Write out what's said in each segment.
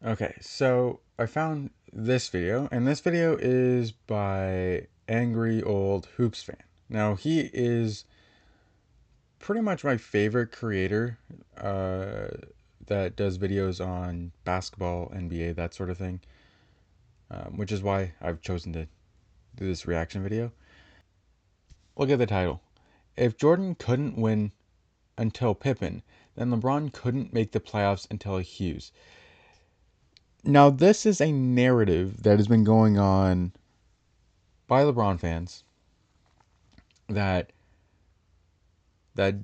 Okay, so I found this video, and this video is by Angry Old Hoops Fan. Now, he is pretty much my favorite creator uh, that does videos on basketball, NBA, that sort of thing, which is why I've chosen to do this reaction video. Look at the title. If Jordan couldn't win until Pippen, then LeBron couldn't make the playoffs until Hughes. Now, this is a narrative that has been going on by LeBron fans that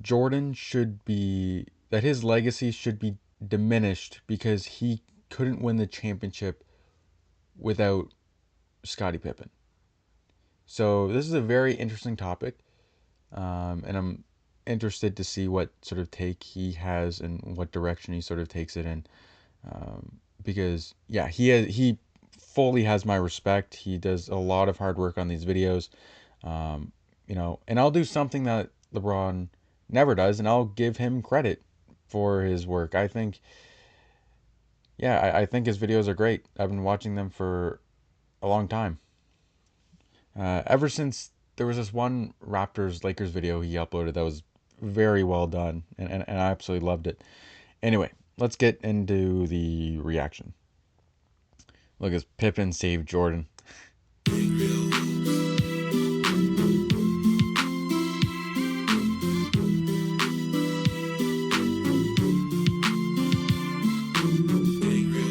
Jordan should be that his legacy should be diminished because he couldn't win the championship without Scottie Pippen. So this is a very interesting topic, and I'm interested to see what sort of take he has and what direction he sort of takes it in. Because yeah, he fully has my respect. He does a lot of hard work on these videos, and I'll do something that LeBron never does, and I'll give him credit for his work. I think, yeah, I think his videos are great. I've been watching them for a long time. Ever since there was this one Raptors Lakers video he uploaded that was very well done, and I absolutely loved it. Anyway, let's get into the reaction. Look, as Pippen saved Jordan.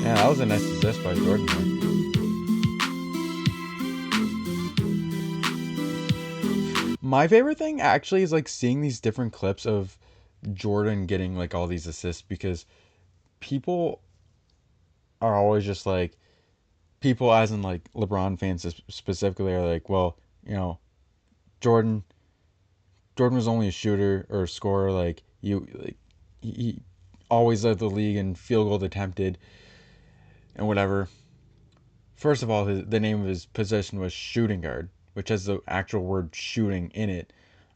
Yeah, that was a nice assist by Jordan there. My favorite thing actually is like seeing these different clips of Jordan getting like all these assists because people are always just like people as in like LeBron fans specifically are like, well, you know, Jordan Jordan was only a shooter or a scorer. Like he always led the league in field goal attempted and whatever. First of all, the name of his position was shooting guard, which has the actual word shooting in it.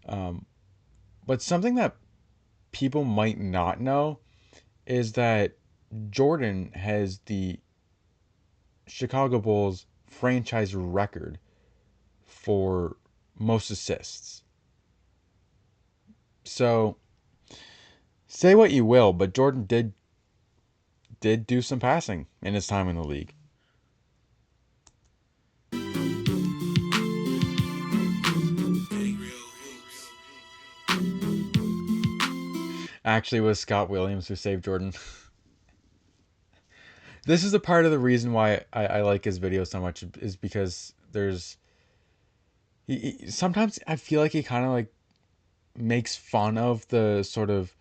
Um, but something that people might not know is that Jordan has the Chicago Bulls franchise record for most assists. So say what you will, but Jordan did do some passing in his time in the league. Actually, it was Scott Williams who saved Jordan. This is a part of the reason why I like his videos so much is because sometimes I feel like he kind of like makes fun of the sort of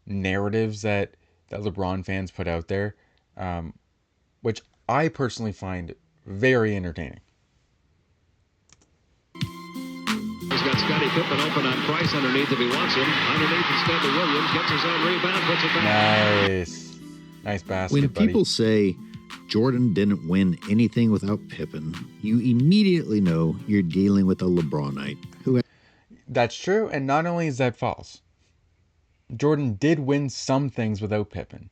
narratives that LeBron fans put out there, um, which I personally find very entertaining. He's got Scottie Pippen open on Price underneath if he wants him. Underneath instead to Williams. Gets his own rebound. Puts it back. Nice. Nice basket, When buddy. people say Jordan didn't win anything without Pippen, you immediately know you're dealing with a LeBronite who That's true, and not only is that false, Jordan did win some things without Pippen.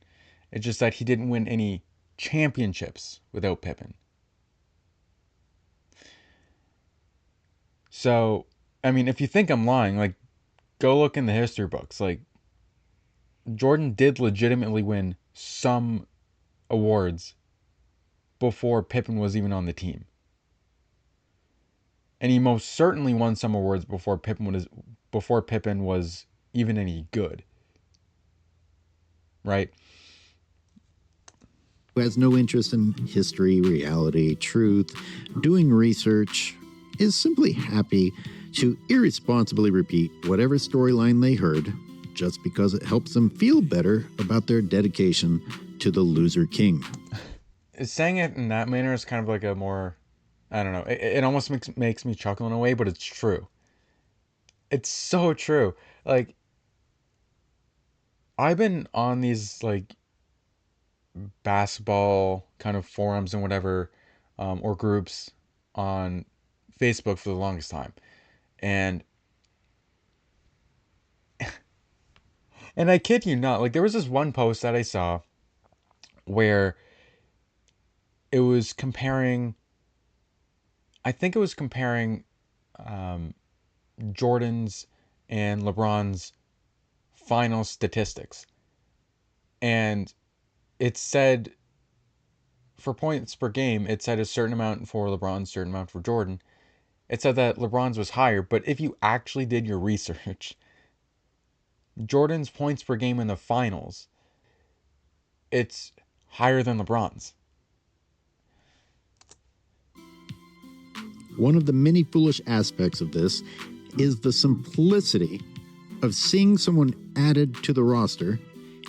It's just that he didn't win any championships without Pippen. So, I mean, if you think I'm lying, like, go look in the history books. Like, Jordan did legitimately win some awards before Pippen was even on the team. And he most certainly won some awards before Pippen was even any good. Right? has no interest in history, reality, truth, doing research, is simply happy to irresponsibly repeat whatever storyline they heard just because it helps them feel better about their dedication to the loser king. Saying it in that manner is kind of like a more, I don't know, it almost makes me chuckle in a way, but it's true. It's so true. Like, I've been on these like basketball kind of forums and whatever, or groups on Facebook for the longest time, and I kid you not, like there was this one post that I saw where it was comparing. I think it was comparing um, Jordan's and LeBron's final statistics, and it said for points per game, it said a certain amount for LeBron, a certain amount for Jordan. It said that LeBron's was higher, but if you actually did your research, Jordan's points per game in the finals, it's higher than LeBron's. One of the many foolish aspects of this is the simplicity of seeing someone added to the roster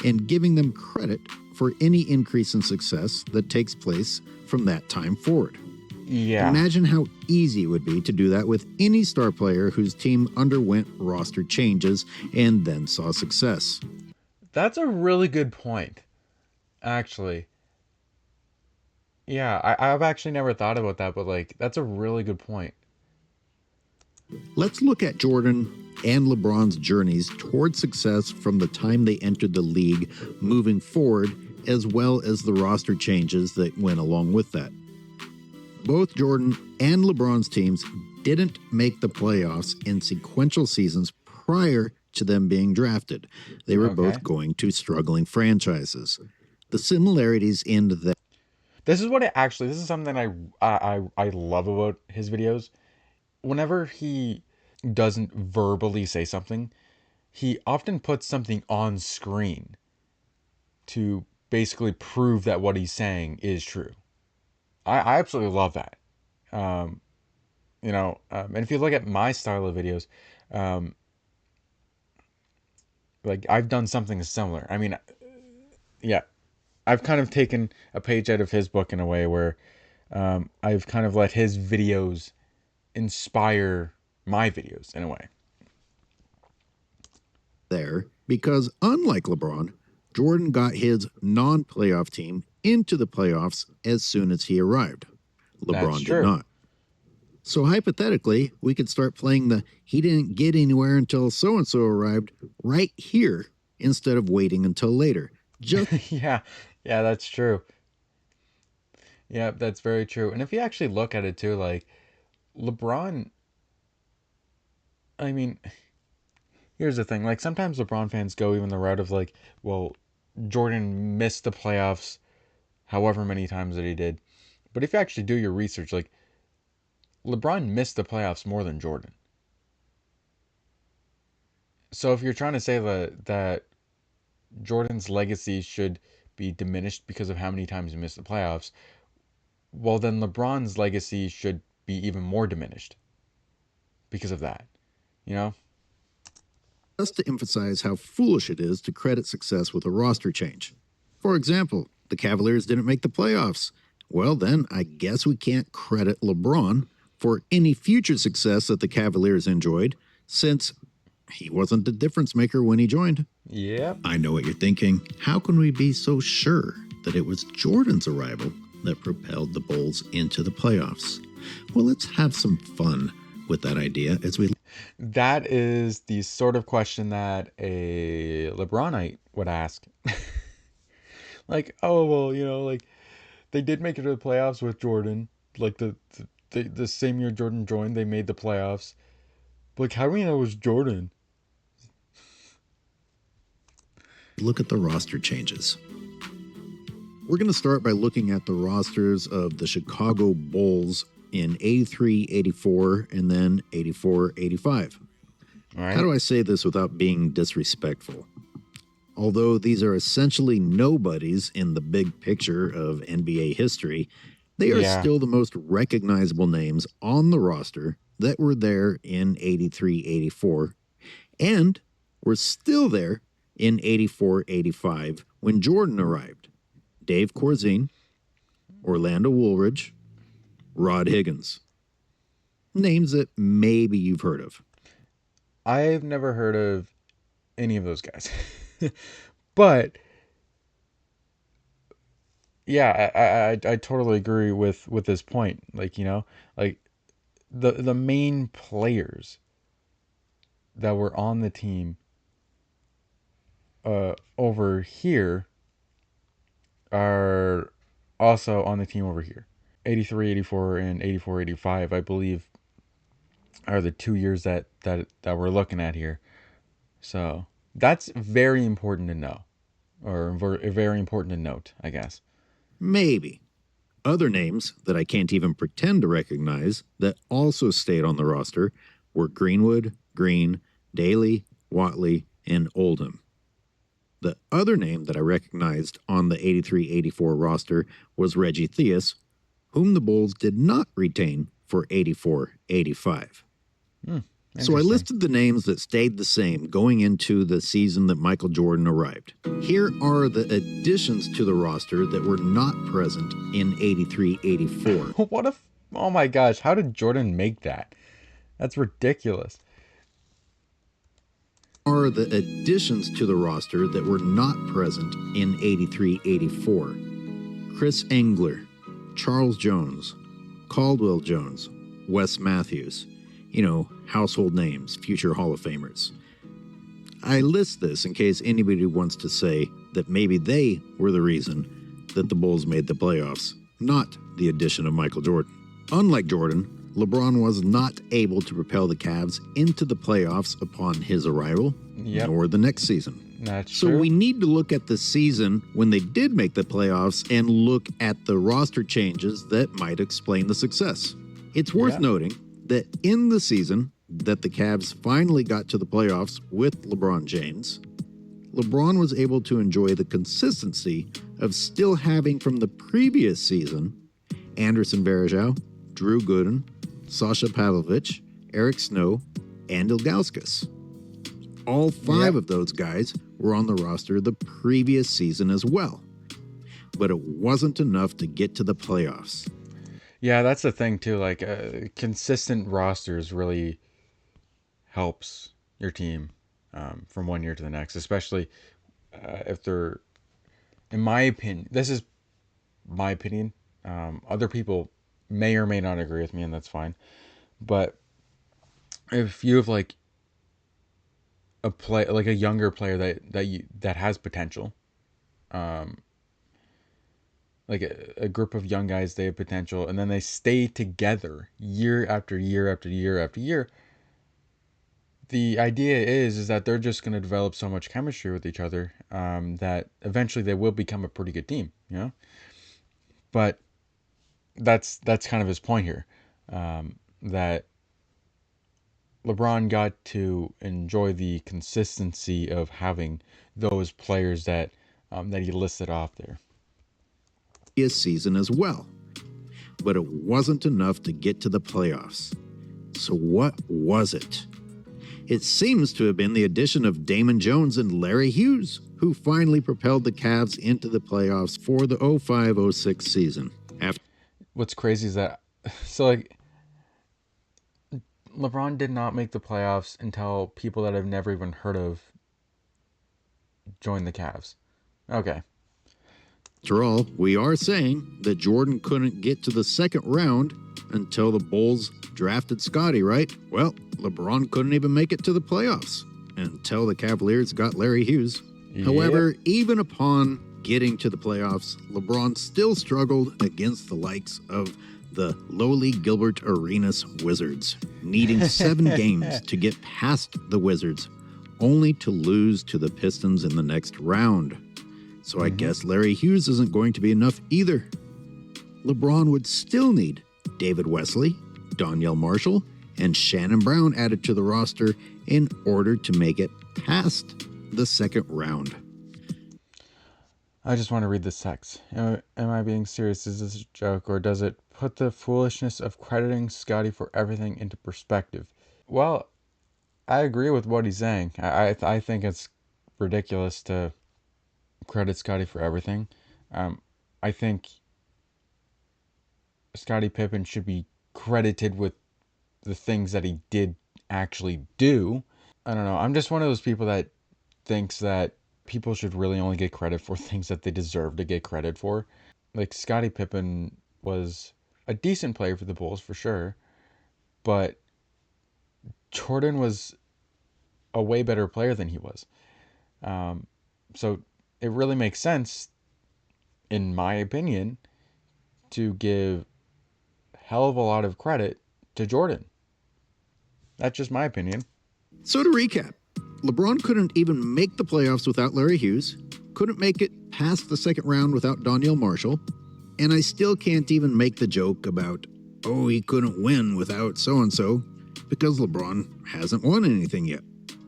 and giving them credit for any increase in success that takes place from that time forward. Yeah. Imagine how easy it would be to do that with any star player whose team underwent roster changes and then saw success. That's a really good point, actually. Yeah, I've actually never thought about that, but like, that's a really good point. Let's look at Jordan and LeBron's journeys toward success from the time they entered the league moving forward, as well as the roster changes that went along with that. Both Jordan and LeBron's teams didn't make the playoffs in sequential seasons prior to them being drafted. They were Okay. both going to struggling franchises. The similarities in that This is what it actually. This is something I love about his videos. Whenever he doesn't verbally say something, he often puts something on screen to basically prove that what he's saying is true. I absolutely love that. Um, and if you look at my style of videos, um, like I've done something similar. I mean, yeah, I've kind of taken a page out of his book in a way where I've kind of let his videos inspire my videos in a way. there because unlike LeBron, Jordan got his non-playoff team into the playoffs as soon as he arrived. That's LeBron did true. not. So hypothetically, we could start playing the he didn't get anywhere until so and so arrived right here instead of waiting until later. Just Yeah, yeah, that's true. Yeah, that's very true. And if you actually look at it too, like LeBron, I mean, here's the thing. Like sometimes LeBron fans go even the route of like, well, Jordan missed the playoffs however many times that he did. But if you actually do your research, like LeBron missed the playoffs more than Jordan. So if you're trying to say that Jordan's legacy should be diminished because of how many times he missed the playoffs, well then LeBron's legacy should be even more diminished because of that. You know? to emphasize how foolish it is to credit success with a roster change. For example, the Cavaliers didn't make the playoffs. Well, then I guess we can't credit LeBron for any future success that the Cavaliers enjoyed, since he wasn't the difference maker when he joined. Yep. I know what you're thinking. How can we be so sure that it was Jordan's arrival that propelled the Bulls into the playoffs? Well, let's have some fun with that idea as we. That is the sort of question that a LeBronite would ask. Like, oh well, like they did make it to the playoffs with Jordan. Like the same year Jordan joined, they made the playoffs. But like, how do we know it was Jordan? Look at the roster changes. We're going to start by looking at the rosters of the Chicago Bulls in 83, 84, and then 84, 85. All How right. do I say this without being disrespectful? Although these are essentially nobodies in the big picture of NBA history, they are Yeah. still the most recognizable names on the roster that were there in 83, 84, and were still there in 84, 85 when Jordan arrived. Dave Corzine, Orlando Woolridge, Rod Higgins. Names that maybe you've heard of. I've never heard of any of those guys. But yeah, I totally agree with this point. Like, like the main players that were on the team over here are also on the team over here. 83, 84, and 84, 85, I believe, are the 2 years that we're looking at here. So that's very important to know, or very important to note, I guess. Maybe. Other names that I can't even pretend to recognize that also stayed on the roster were Greenwood, Green, Daly, Watley, and Oldham. The other name that I recognized on the 83-84 roster was Reggie Theus, whom the Bulls did not retain for 84-85. So I listed the names that stayed the same going into the season that Michael Jordan arrived. Here are the additions to the roster that were not present in 83-84. What if? Oh my gosh! How did Jordan make that? That's ridiculous. Are the additions to the roster that were not present in 83-84. Chris Engler, Charles Jones, Caldwell Jones, Wes Matthews. Household names, future Hall of Famers. I list this in case anybody wants to say that maybe they were the reason that the Bulls made the playoffs, not the addition of Michael Jordan. Unlike Jordan, LeBron was not able to propel the Cavs into the playoffs upon his arrival, nor the next season. That's so true. We need to look at the season when they did make the playoffs and look at the roster changes that might explain the success. It's worth noting that in the season that the Cavs finally got to the playoffs with LeBron James, LeBron was able to enjoy the consistency of still having from the previous season Anderson Varejao, Drew Gooden, Sasha Pavlovich, Eric Snow, and Ilgauskas. All five of those guys were on the roster the previous season as well. But it wasn't enough to get to the playoffs. Yeah, that's the thing too. Like, consistent rosters really helps your team from one year to the next, especially if they're, in my opinion, this is my opinion. Other people may or may not agree with me, and that's fine. But if you have like a younger player that has potential, like a group of young guys, they have potential, and then they stay together year after year after year after year. The idea is that they're just going to develop so much chemistry with each other that eventually they will become a pretty good team, But that's kind of his point here, that LeBron got to enjoy the consistency of having those players that he listed off there. His season as well. But it wasn't enough to get to the playoffs. So what was it? It seems to have been the addition of Damon Jones and Larry Hughes, who finally propelled the Cavs into the playoffs for the 05-06 season. What's crazy is that, LeBron did not make the playoffs until people that I've never even heard of joined the Cavs. Okay. After all, we are saying that Jordan couldn't get to the second round until the Bulls drafted Scottie, right? Well, LeBron couldn't even make it to the playoffs until the Cavaliers got Larry Hughes. However, even upon getting to the playoffs, LeBron still struggled against the likes of the lowly Gilbert Arenas Wizards, needing 7 games to get past the Wizards, only to lose to the Pistons in the next round. So I guess Larry Hughes isn't going to be enough either. LeBron would still need David Wesley, Donyell Marshall, and Shannon Brown added to the roster in order to make it past the second round. I just want to read this text. Am I being serious? Is this a joke, or does it put the foolishness of crediting Scottie for everything into perspective? Well, I agree with what he's saying. I think it's ridiculous to credit Scottie for everything. I think Scottie Pippen should be credited with the things that he did actually do. I don't know. I'm just one of those people that thinks that people should really only get credit for things that they deserve to get credit for. Like, Scottie Pippen was a decent player for the Bulls for sure, but Jordan was a way better player than he was. So it really makes sense, in my opinion, to give a hell of a lot of credit to Jordan. That's just my opinion. So to recap, LeBron couldn't even make the playoffs without Larry Hughes, couldn't make it past the second round without Donnell Marshall, and I still can't even make the joke about, oh, he couldn't win without so-and-so, because LeBron hasn't won anything yet.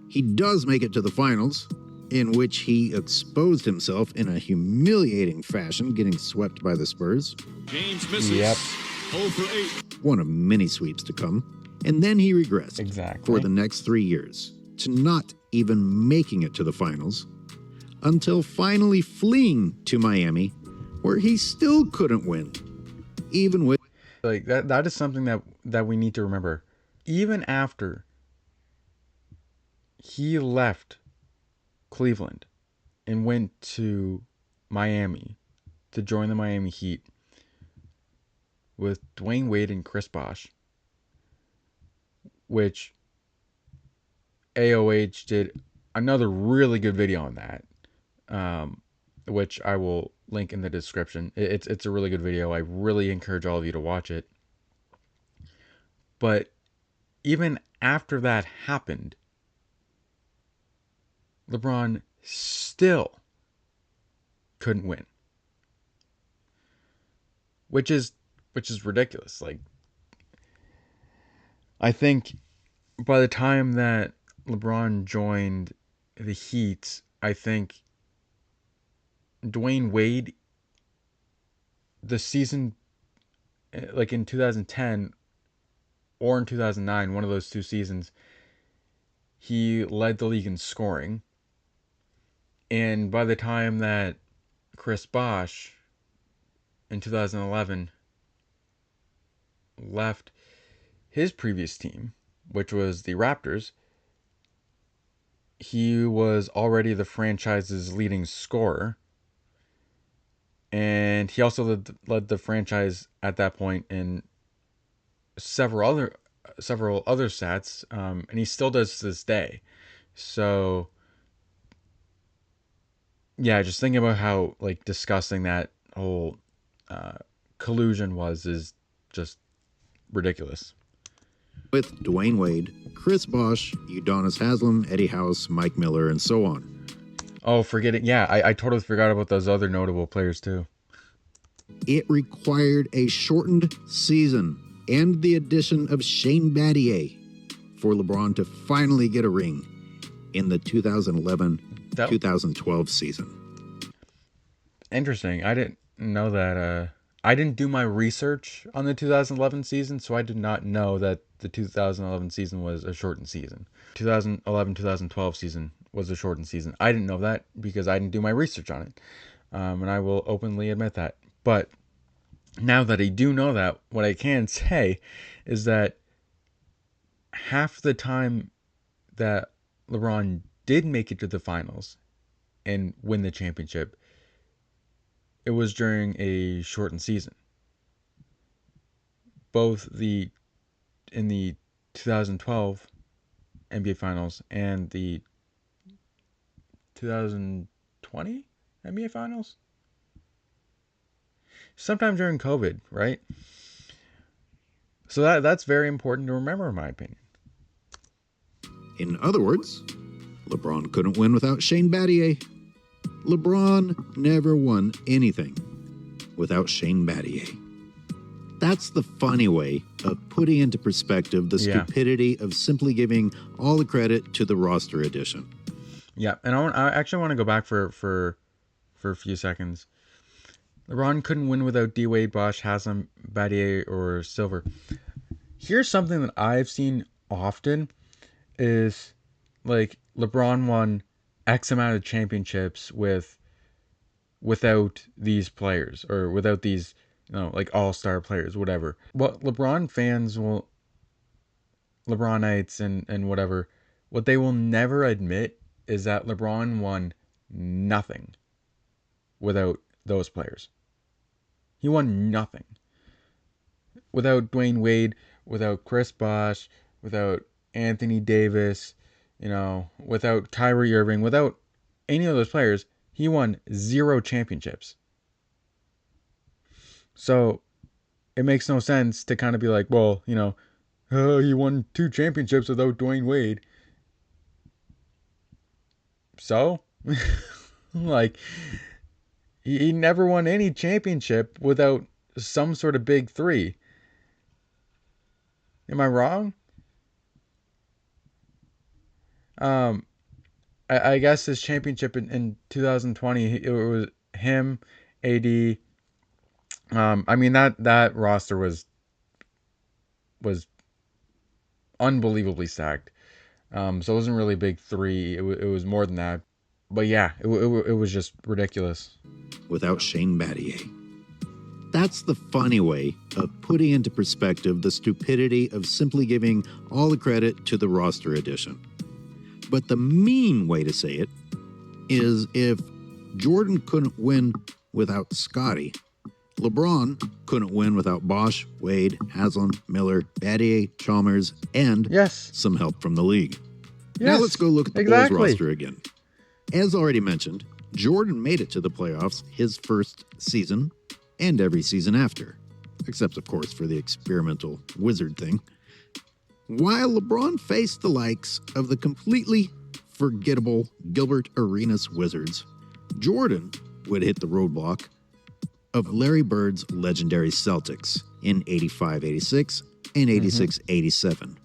He does make it to the finals, in which he exposed himself in a humiliating fashion, getting swept by the Spurs. James misses. Yep. 0 for 8. One of many sweeps to come. And then he regressed for the next 3 years to not even making it to the finals, until finally fleeing to Miami, where he still couldn't win, even with... Like that is something that we need to remember. Even after he left Cleveland and went to Miami to join the Miami Heat with Dwayne Wade and Chris Bosh, which AOH did another really good video on that, which I will link in the description. It's a really good video. I really encourage all of you to watch it. But even after that happened, LeBron still couldn't win, which is ridiculous. Like, I think by the time that LeBron joined the Heat, I think Dwayne Wade, the season, like in 2010 or in 2009, one of those two seasons, he led the league in scoring. And by the time that Chris Bosh in 2011 left his previous team, which was the Raptors, he was already the franchise's leading scorer. And he also led the franchise at that point in several other stats, and he still does to this day. So yeah, just thinking about how like disgusting that whole collusion is just ridiculous. With Dwayne Wade, Chris Bosh, Udonis Haslem, Eddie House, Mike Miller, and so on. Oh, forget it. Yeah, I totally forgot about those other notable players too. It required a shortened season and the addition of Shane Battier for LeBron to finally get a ring in the 2011-2012 season. Interesting. I didn't know that. I didn't do my research on the 2011 season, so I did not know that the 2011 season was a shortened season. 2011-2012 season was a shortened season. I didn't know that because I didn't do my research on it, and I will openly admit that. But now that I do know that, what I can say is that half the time that LeBron did make it to the finals and win the championship, it was during a shortened season. Both in the 2012 NBA Finals and the 2020 NBA Finals. Sometime during COVID, right? So that's very important to remember, in my opinion. In other words, LeBron couldn't win without Shane Battier. LeBron never won anything without Shane Battier. That's the funny way of putting into perspective the stupidity of simply giving all the credit to the roster addition. Yeah, and I actually want to go back for a few seconds. LeBron couldn't win without D. Wade, Bosh, Haslem, Battier, or Silver. Here's something that I've seen often is like LeBron won X amount of championships without these players or without these, like all-star players, whatever. What LeBron fans will, LeBronites and whatever, what they will never admit is that LeBron won nothing without those players. He won nothing. Without Dwayne Wade, without Chris Bosh, without Anthony Davis, without Kyrie Irving, without any of those players, he won 0 championships. So it makes no sense to kind of be like, well, oh, he won 2 championships without Dwayne Wade. So, like, he never won any championship without some sort of big three. Am I wrong? Um, I guess his championship in 2020, it was him, AD. I mean that roster was unbelievably stacked. So it wasn't really a big three. It was more than that. But yeah, it was just ridiculous. Without Shane Battier. That's the funny way of putting into perspective the stupidity of simply giving all the credit to the roster addition. But the mean way to say it is if Jordan couldn't win without Scotty, LeBron couldn't win without Bosh, Wade, Haslam, Miller, Battier, Chalmers, and some help from the league. Now let's go look at the Bulls roster again. As already mentioned, Jordan made it to the playoffs his first season and every season after, except, of course, for the experimental wizard thing. While LeBron faced the likes of the completely forgettable Gilbert Arenas Wizards, Jordan would hit the roadblock of Larry Bird's legendary Celtics in 85-86 and 86-87.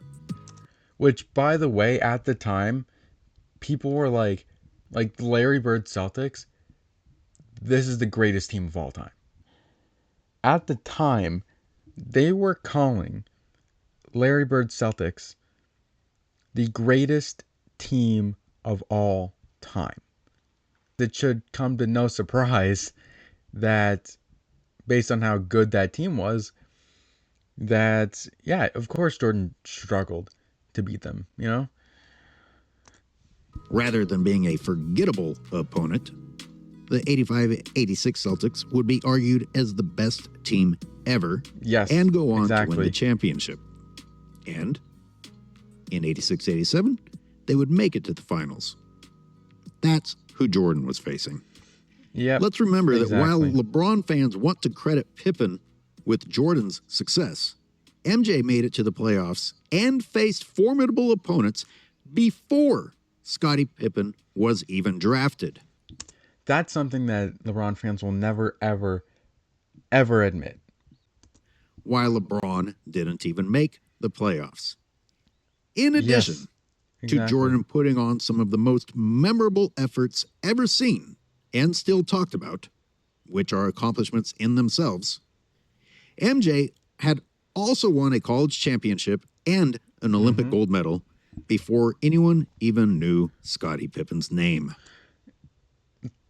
Which, by the way, at the time, people were like Larry Bird Celtics, this is the greatest team of all time. At the time, they were calling Larry Bird Celtics the greatest team of all time. It should come to no surprise that, based on how good that team was, that, yeah, of course Jordan struggled to beat them, Rather than being a forgettable opponent, the 85-86 Celtics would be argued as the best team ever and go on to win the championship. And in 86-87, they would make it to the finals. That's who Jordan was facing. Let's remember that while LeBron fans want to credit Pippen with Jordan's success, MJ made it to the playoffs and faced formidable opponents before Scottie Pippen was even drafted. That's something that LeBron fans will never, ever, ever admit. While LeBron didn't even make the playoffs. In addition to Jordan putting on some of the most memorable efforts ever seen and still talked about, which are accomplishments in themselves, MJ had also won a college championship and an Olympic gold medal before anyone even knew Scottie Pippen's name.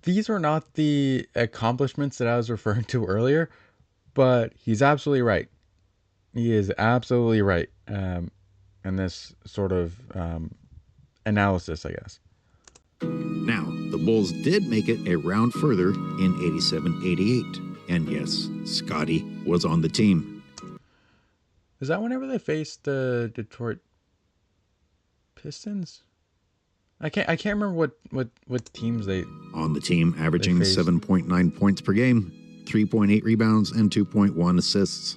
These are not the accomplishments that I was referring to earlier, but he's absolutely right. He is absolutely right in this sort of analysis, I guess. Now, the Bulls did make it a round further in 87-88. And yes, Scottie was on the team. Is that whenever they faced the Detroit Pistons? I can't remember what teams they on the team, averaging 7.9 points per game, 3.8 rebounds, and 2.1 assists.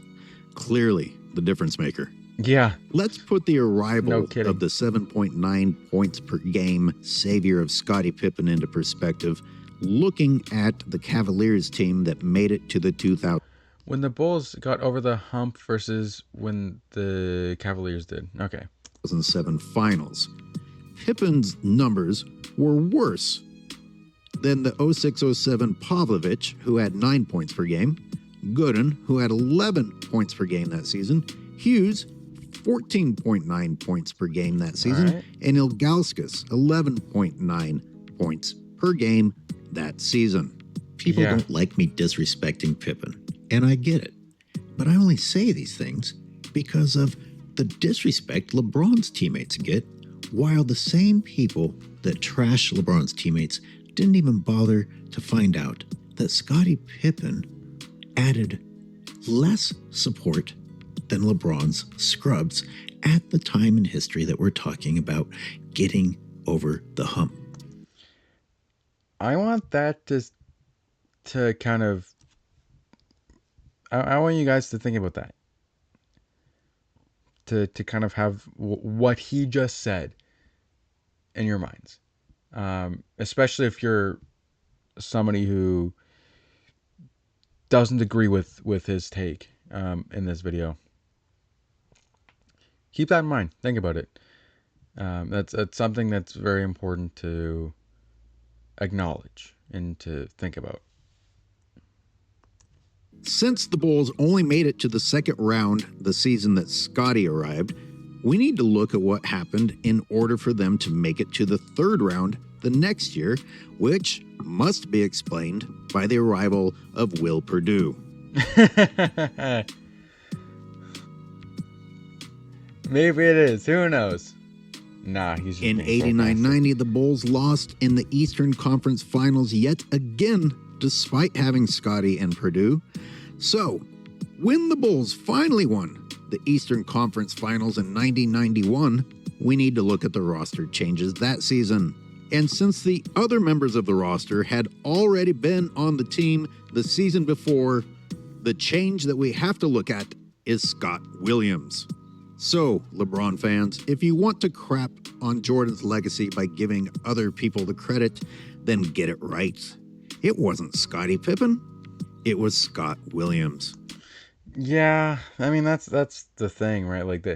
Clearly the difference maker. Yeah. Let's put the arrival of the 7.9 points per game savior of Scottie Pippen into perspective, looking at the Cavaliers team that made it to the 2000. When the Bulls got over the hump versus when the Cavaliers did. Okay. 2007 finals. Pippen's numbers were worse than the 06-07 Pavlovich, who had 9 points per game, Gooden, who had 11 points per game that season, Hughes, 14.9 points per game that season, and Ilgauskas, 11.9 points per game that season. People don't like me disrespecting Pippen, and I get it. But I only say these things because of the disrespect LeBron's teammates get, while the same people that trash LeBron's teammates didn't even bother to find out that Scottie Pippen added less support than LeBron's scrubs at the time in history that we're talking about getting over the hump. I want that to kind of, I want you guys to think about that. To kind of have what he just said in your minds. Especially if you're somebody who doesn't agree with his take in this video. Keep that in mind. Think about it. That's something that's very important to acknowledge and to think about. Since the Bulls only made it to the second round the season that Scotty arrived, we need to look at what happened in order for them to make it to the third round the next year, which must be explained by the arrival of Will Perdue. Maybe it is. Who knows? Nah, he's just in being 89-90, the Bulls lost in the Eastern Conference Finals yet again, despite having Scotty and Perdue. So, when the Bulls finally won the Eastern Conference Finals in 1991, we need to look at the roster changes that season. And since the other members of the roster had already been on the team the season before, the change that we have to look at is Scott Williams. So, LeBron fans, if you want to crap on Jordan's legacy by giving other people the credit, then get it right. It wasn't Scottie Pippen. It was Scott Williams. Yeah, I mean that's the thing, right? Like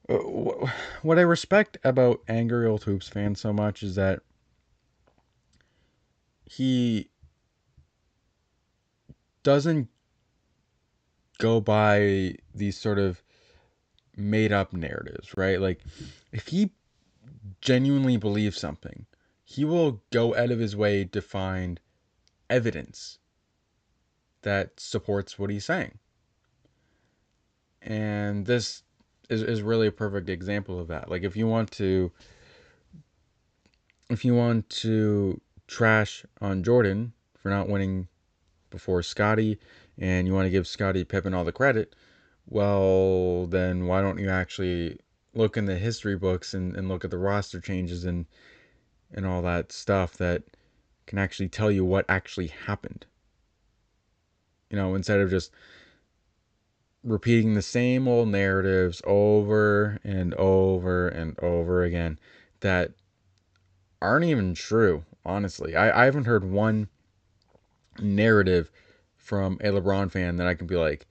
what I respect about Angry Old Hoops fans so much is that he doesn't go by these sort of made up narratives, right? Like if he genuinely believes something, he will go out of his way to find evidence that supports what he's saying. And this is really a perfect example of that. Like if you want to trash on Jordan for not winning before Scotty and you want to give Scottie Pippen all the credit, well, then why don't you actually look in the history books and look at the roster changes and all that stuff that can actually tell you what actually happened? You know, instead of just repeating the same old narratives over and over and over again that aren't even true, honestly. I haven't heard one narrative from a LeBron fan that I can be like,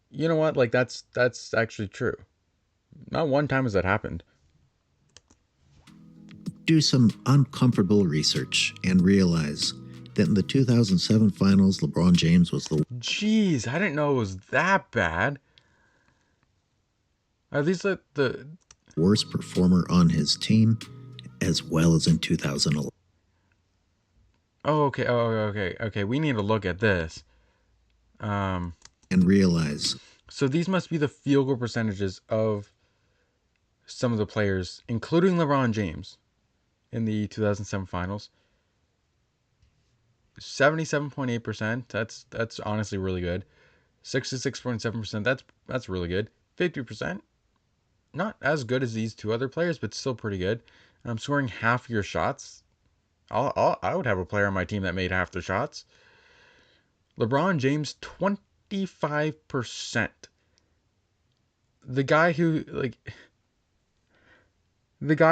you know what, like that's actually true. Not one time has that happened. Do some uncomfortable research and realize that in the 2007 finals, LeBron James was the Jeez, I didn't know it was that bad. At least the worst performer on his team, as well as in 2011. Oh, okay. Oh, okay. We need to look at this. And realize. So these must be the field goal percentages of some of the players, including LeBron James, in the 2007 finals. 77.8%. That's honestly really good. 66.7%. That's really good. 50%. Not as good as these two other players, but still pretty good. Scoring half your shots. I would have a player on my team that made half their shots. LeBron James, 25%. The guy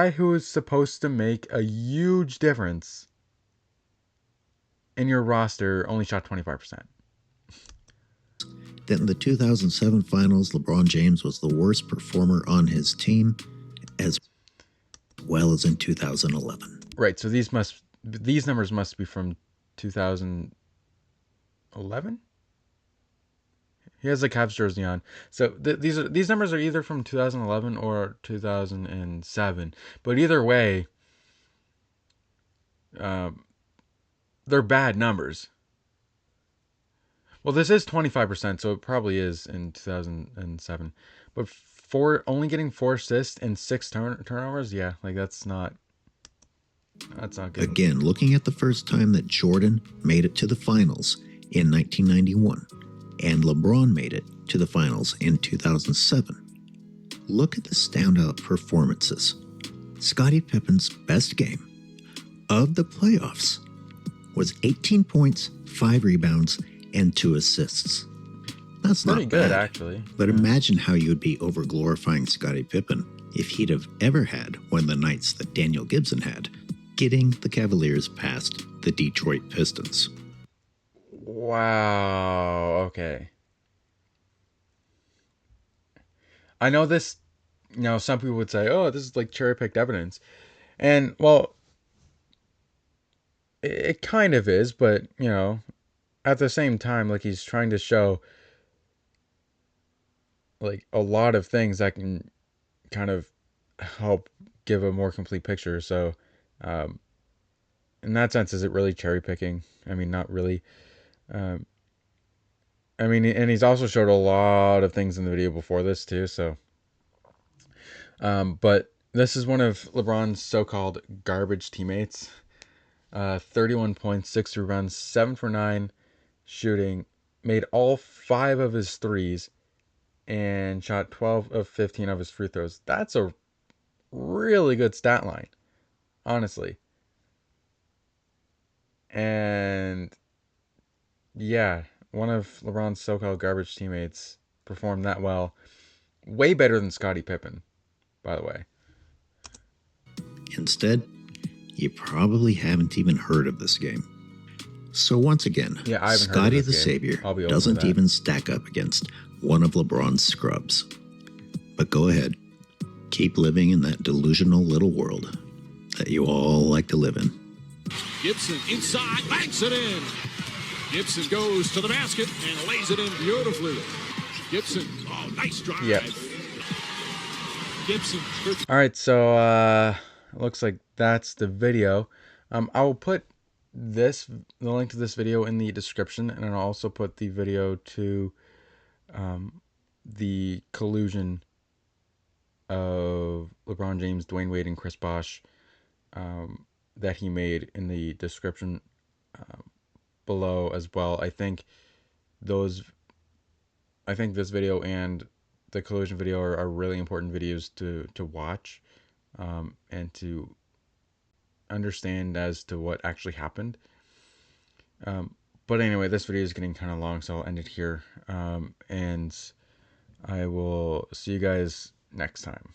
who is supposed to make a huge difference in your roster only shot 25%. That in the 2007 finals, LeBron James was the worst performer on his team, as well as in 2011. Right, so these numbers must be from 2011. He has the Cavs jersey on, so these numbers are either from 2011 or 2007. But either way, they're bad numbers. Well, this is 25%, so it probably is in 2007. But only getting 4 assists and 6 turnovers, yeah, like that's not good. Again, looking at the first time that Jordan made it to the finals in 1991 and LeBron made it to the finals in 2007. Look at the standout performances. Scottie Pippen's best game of the playoffs was 18 points, 5 rebounds, and 2 assists. That's Pretty not good, bad. actually. But Yeah. imagine how you'd be over-glorifying Scottie Pippen if he'd have ever had one of the nights that Daniel Gibson had, getting the Cavaliers past the Detroit Pistons. Wow. Okay. I know this, some people would say, oh, this is like cherry picked evidence. And, well, it kind of is, but, at the same time, like, he's trying to show, like, a lot of things that can kind of help give a more complete picture. So, um, in that sense, is it really cherry picking? I mean, not really. Um, I mean, and he's also showed a lot of things in the video before this, too. So, but this is one of LeBron's so-called garbage teammates. 31 points, 6 rebounds, 7 for 9 shooting, made all 5 of his threes, and shot 12 of 15 of his free throws. That's a really good stat line, honestly. And yeah, one of LeBron's so-called garbage teammates performed that well. Way better than Scottie Pippen, by the way. Instead, you probably haven't even heard of this game. So once again, Yeah, I haven't heard of Scotty this the game. Savior I'll be open with doesn't that. even stack up against one of LeBron's scrubs. But go ahead, keep living in that delusional little world that you all like to live in. Gibson inside, banks it in. Gibson goes to the basket and lays it in beautifully. Gibson, oh, nice drive. Yep. Gibson. All right, so looks like that's the video. I will put the link to this video in the description, and I'll also put the video to the collusion of LeBron James, Dwayne Wade, and Chris Bosh that he made in the description below as well. I think this video and the collusion video are really important videos to watch and to understand as to what actually happened. But anyway, this video is getting kind of long, so I'll end it here. And I will see you guys next time.